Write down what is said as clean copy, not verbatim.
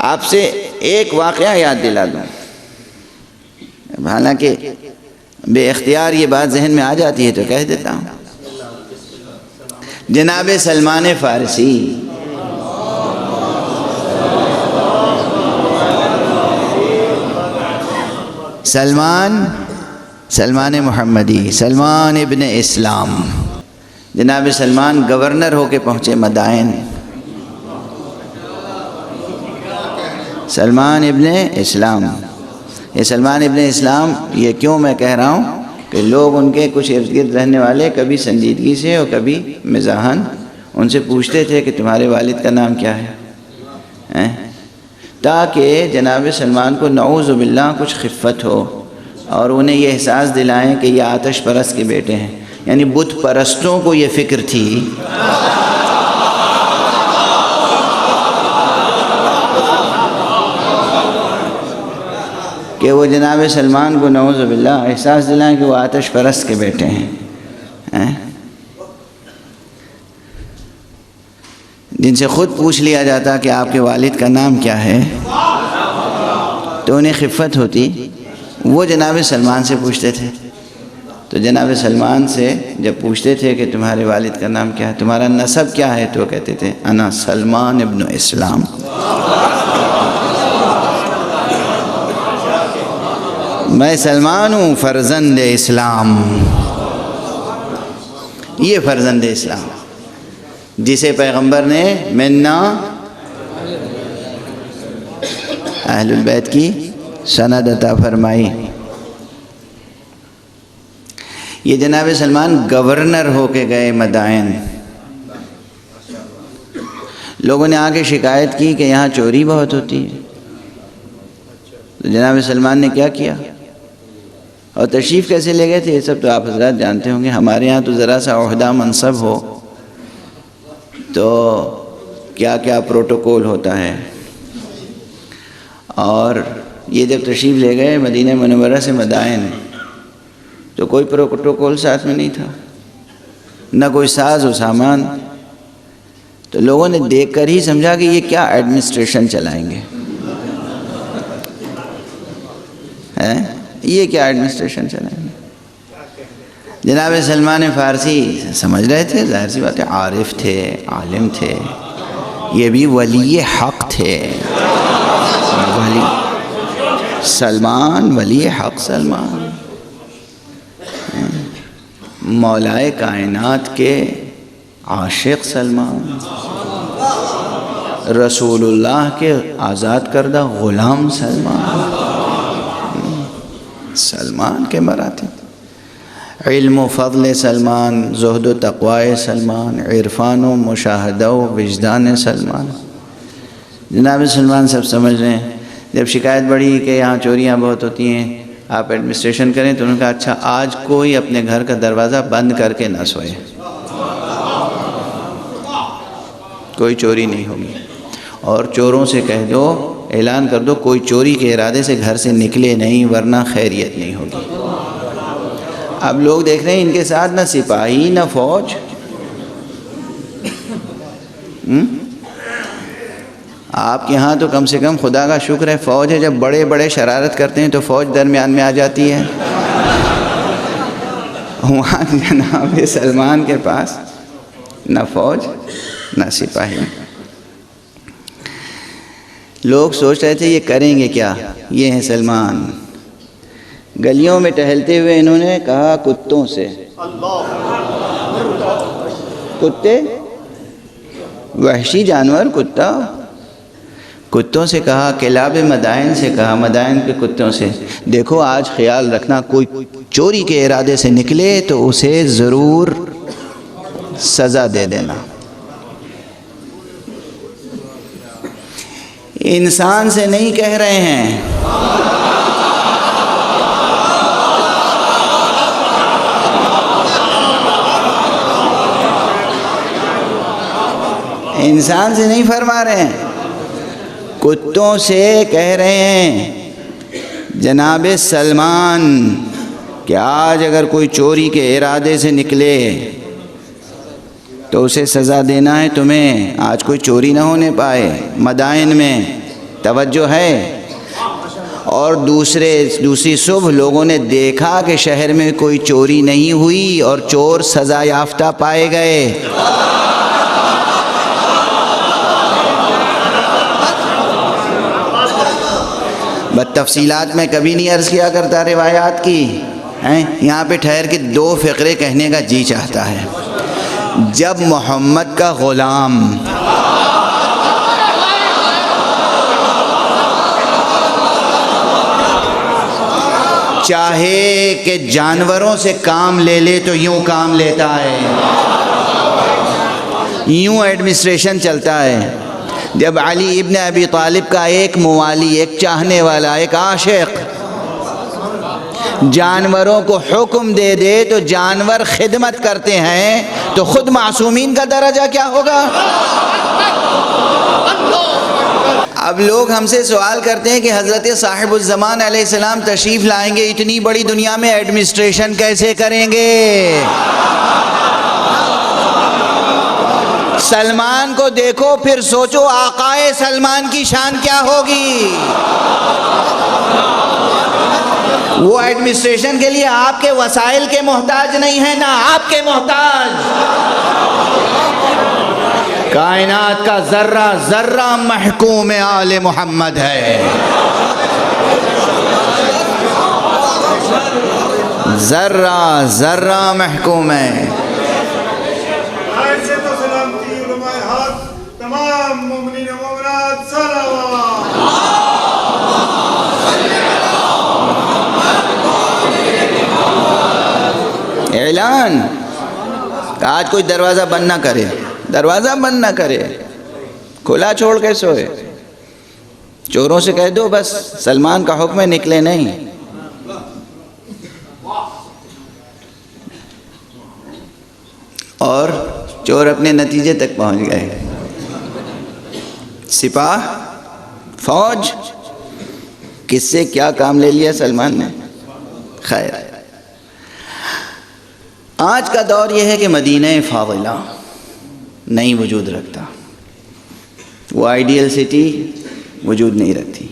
آپ سے ایک واقعہ یاد دلا دوں، حالانکہ بے اختیار یہ بات ذہن میں آ جاتی ہے تو کہہ دیتا ہوں۔ جناب سلمان فارسی سلمان محمدی، سلمان ابن اسلام، جناب سلمان گورنر ہو کے پہنچے مدائن۔ سلمان ابن اسلام، یہ سلمان ابن اسلام یہ کیوں میں کہہ رہا ہوں کہ لوگ ان کے کچھ ارد گرد رہنے والے کبھی سنجیدگی سے اور کبھی مزاحاً ان سے پوچھتے تھے کہ تمہارے والد کا نام کیا ہے، تاکہ جناب سلمان کو نعوذ باللہ کچھ خفت ہو اور انہیں یہ احساس دلائیں کہ یہ آتش پرست کے بیٹے ہیں، یعنی بت پرستوں کو یہ فکر تھی کہ وہ جناب سلمان کو نعوذ باللہ احساس دلائیں کہ وہ آتش پرست کے بیٹے ہیں، جن سے خود پوچھ لیا جاتا کہ آپ کے والد کا نام کیا ہے تو انہیں خفت ہوتی، وہ جناب سلمان سے پوچھتے تھے۔ تو جناب سلمان سے جب پوچھتے تھے کہ تمہارے والد کا نام کیا ہے، تمہارا نسب کیا ہے، تو وہ کہتے تھے انا سلمان ابن اسلام، میں سلمان ہوں فرزند اسلام۔ یہ فرزند اسلام جسے پیغمبر نے منا اہل البیت کی سند عطا فرمائی۔ یہ جناب سلمان گورنر ہو کے گئے مدائن، لوگوں نے آ کے شکایت کی کہ یہاں چوری بہت ہوتی ہے، تو جناب سلمان نے کیا کیا اور تشریف کیسے لے گئے تھے، یہ سب تو آپ حضرات جانتے ہوں گے۔ ہمارے ہاں تو ذرا سا عہدہ منصب ہو تو کیا کیا پروٹوکول ہوتا ہے، اور یہ جب تشریف لے گئے مدینہ منورہ سے مدائن تو کوئی پروٹوکول ساتھ میں نہیں تھا، نہ کوئی ساز و سامان، تو لوگوں نے دیکھ کر ہی سمجھا کہ یہ کیا ایڈمنسٹریشن چلائیں گے، یہ کیا ایڈمنسٹریشن چلائیں گے۔ جناب سلمان فارسی سمجھ رہے تھے، ظاہر سی بات ہے، عارف تھے، عالم تھے، یہ بھی ولی حق تھے، سلمان ولی حق سلمان، مولائے کائنات کے عاشق سلمان، رسول اللہ کے آزاد کردہ غلام سلمان، سلمان کے مراتب، علم و فضل سلمان، زہد و تقوی سلمان، عرفان و مشاہدہ و وجدان سلمان۔ جناب سلمان سب سمجھ رہے ہیں۔ جب شکایت بڑھی کہ یہاں چوریاں بہت ہوتی ہیں، آپ ایڈمنسٹریشن کریں، تو انہوں نے کہا اچھا آج کوئی اپنے گھر کا دروازہ بند کر کے نہ سوئے، کوئی چوری نہیں ہوگی، اور چوروں سے کہہ دو، اعلان کر دو کوئی چوری کے ارادے سے گھر سے نکلے نہیں ورنہ خیریت نہیں ہوگی۔ اب لوگ دیکھ رہے ہیں ان کے ساتھ نہ سپاہی نہ فوج، آپ کے ہاں تو کم سے کم خدا کا شکر ہے فوج ہے، جب بڑے بڑے شرارت کرتے ہیں تو فوج درمیان میں آ جاتی ہے، وہاں جناب سلمان کے پاس نہ فوج نہ سپاہی۔ لوگ سوچ رہے تھے یہ کریں گے کیا، یہ ہیں سلمان۔ گلیوں میں ٹہلتے ہوئے انہوں نے کہا کتوں سے، کتے وحشی جانور، کتوں سے کہا، کلاب مدائن سے کہا، مدائن کے کتوں سے، دیکھو آج خیال رکھنا کوئی چوری کے ارادے سے نکلے تو اسے ضرور سزا دے دینا۔ انسان سے نہیں کہہ رہے ہیں، انسان سے نہیں فرما رہے ہیں، کتوں سے کہہ رہے ہیں۔ جناب سلمان کہ آج اگر کوئی چوری کے ارادے سے نکلے تو اسے سزا دینا ہے تمہیں، آج کوئی چوری نہ ہونے پائے۔ مدائن میں توجہ ہے؟ اور دوسری صبح لوگوں نے دیکھا کہ شہر میں کوئی چوری نہیں ہوئی اور چور سزا یافتہ پائے گئے۔ بس تفصیلات میں کبھی نہیں عرض کیا کرتا روایات کی، یہاں پہ ٹھہر کے 2 فقرے کہنے کا جی چاہتا ہے۔ جب محمد کا غلام چاہے کہ جانوروں سے کام لے لے تو یوں کام لیتا ہے، یوں ایڈمنسٹریشن چلتا ہے۔ جب علی ابن ابی طالب کا ایک موالی، ایک چاہنے والا، ایک عاشق جانوروں کو حکم دے دے تو جانور خدمت کرتے ہیں، تو خود معصومین کا درجہ کیا ہوگا؟ اب لوگ ہم سے سوال کرتے ہیں کہ حضرت صاحب الزمان علیہ السلام تشریف لائیں گے، اتنی بڑی دنیا میں ایڈمنسٹریشن کیسے کریں گے؟ سلمان کو دیکھو پھر سوچو آقائے سلمان کی شان کیا ہوگی۔ وہ ایڈمنسٹریشن کے لیے آپ کے وسائل کے محتاج نہیں ہے، نہ آپ کے محتاج۔ کائنات کا ذرہ ذرہ محکوم آل محمد ہے، ذرہ ذرہ محکوم ہے۔ ایسے تو سلامتی علماء حق، تمام مومنین و مومنات صلوات۔ اعلان آج کوئی دروازہ بند نہ کرے، دروازہ بند نہ کرے، کھلا چھوڑ کے سوئے۔ چوروں سے کہہ دو بس سلمان کا حکم ہے، نکلے نہیں۔ اور چور اپنے نتیجے تک پہنچ گئے۔ سپاہ فوج کس سے کیا کام لے لیا سلمان نے؟ خیر، آج کا دور یہ ہے کہ مدینہ فاضلہ نہیں وجود رکھتا، وہ آئیڈیل سٹی وجود نہیں رکھتی۔